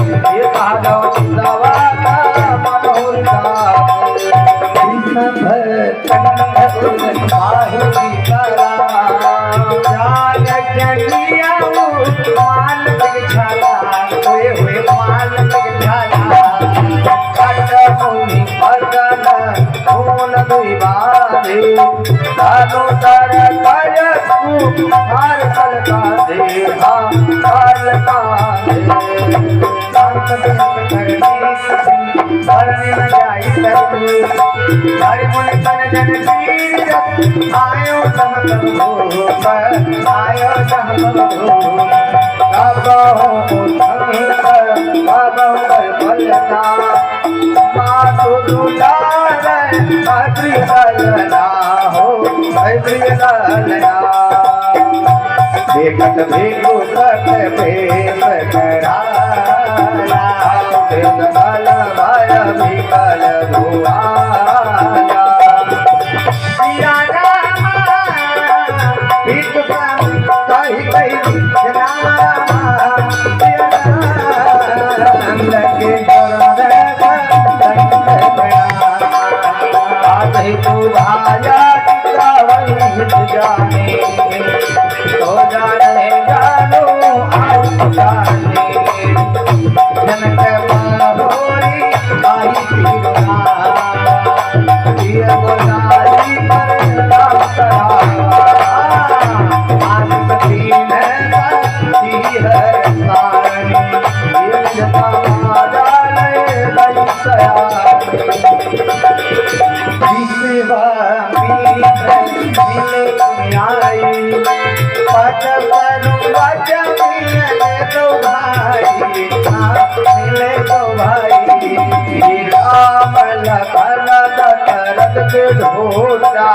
ये कालो दवाना मनोरता कृष्ण भक्त माही कला जान जगिया माल छाला हुए माल छाला कट होनी भगन खून दुबारे दानो तर कयसु हर कल का देहा हर का संत करनी भरने न जाई तू हरि मुन तन जन तीर आयो सहम हो आयो सहम हो कबहु उठंग कबहु कर फलना मातु दुलार अद्रि ललना हो अद्रि ललना देखत भेगु सत प्रेम कराला तेज बल भय विकल भुआला सिया राम हित कहि कहि राम सिया राम लगे आधे तू भाया जाने तो जाने जानो आओ जाने जनक बाहोरी आई पीरा ये गोदारी पर नाम करा आज पति में ती है सारणी ये जता जाने लई सया विसेवा मिले आई पचपनु मिले तो भाई राम लखन दशरथ के ढोटा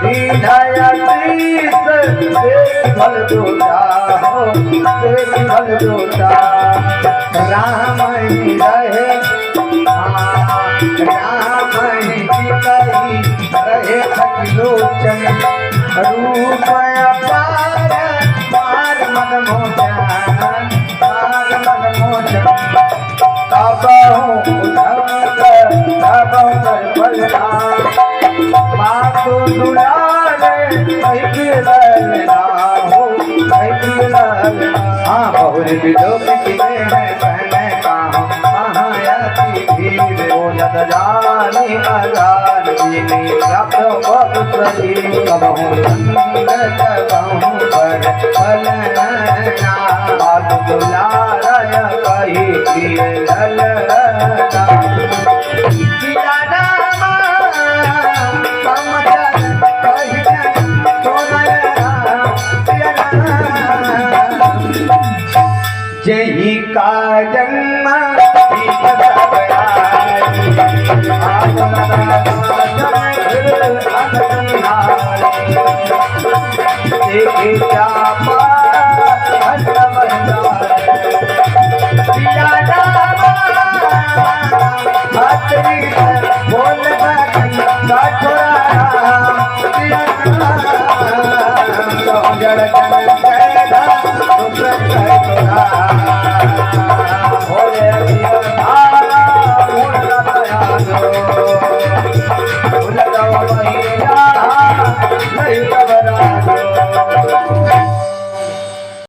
दीनय शीस देखल जोटा हो देखल जोटा राम ही रहे राम ही कही रहे खलोचन रूप अपार पार मन मोचन पार मन मोचन कबहु कबहु कर फलना मातु दुलारे ललना हो ललना हाँ बहुर विलोक किए हैं पहले कहाँ महायती भीड़ बोलत जाने अजान जीने रक्त बहुत सही कबहु संगत कहूँ पर फलना मातु दुलारय कही किए ललना सिया राम जही का जन्म क्या